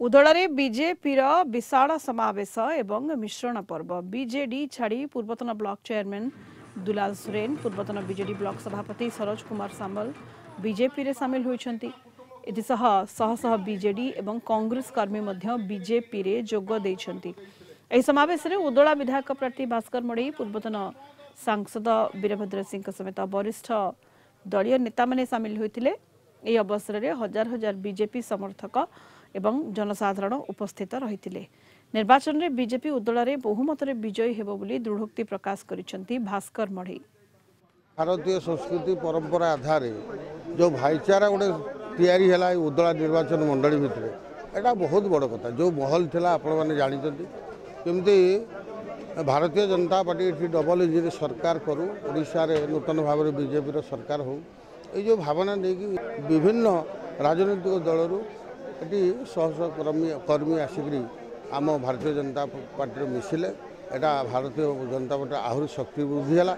उदଳରେ बीजेपीर विशाल समावेश एवं मिश्रण पर्व बीजेडी छाड़ी पूर्वतन ब्लॉक चेयरमैन दुलाल सोरेन पूर्वतन बीजेडी ब्लॉक सभापति सरोज कुमार सामल बीजेपी रे सामिल होइछन्ति। एथिसह शह शह बीजेडी एवं कांग्रेस कर्मी मध्य बीजेपी रे जोग दैछन्ति। एही समावेश रे उदला विधायक प्रार्थी भास्कर मडई पूर्वतन सांसद वीरभद्र सिंह समेत वरिष्ठ दलीय नेता माने सामिल होइतिले। एही अवसर रे हजार हजार बीजेपी समर्थक एवं जनसाधारण उपस्थित रहितिले। निर्वाचन में बीजेपी उदल में बहुमत विजयी हेबो बोली दृढ़ोक्ति प्रकाश करिसेंती भास्कर मढ़ई। भारतीय संस्कृति परंपरा आधार जो भाईचारा गोटे तैयारी है उदला निर्वाचन मंडली भितर एटा बहुत बड़ कथा। जो महल थिला आपण माने जानिचंती केमती भारतीय जनता पार्टी ये डबल इंजिन सरकार करू ओडिशा रे नूतन भाव में बीजेपी रो सरकार हो ये जो भावना नहीं विभिन्न राजनीतिक दलरू ये शह शह कर्मी आसिक आम भारतीय जनता पार्टी मिसिले एटा भारतीय जनता पार्टी आहरी शक्ति वृद्धि है।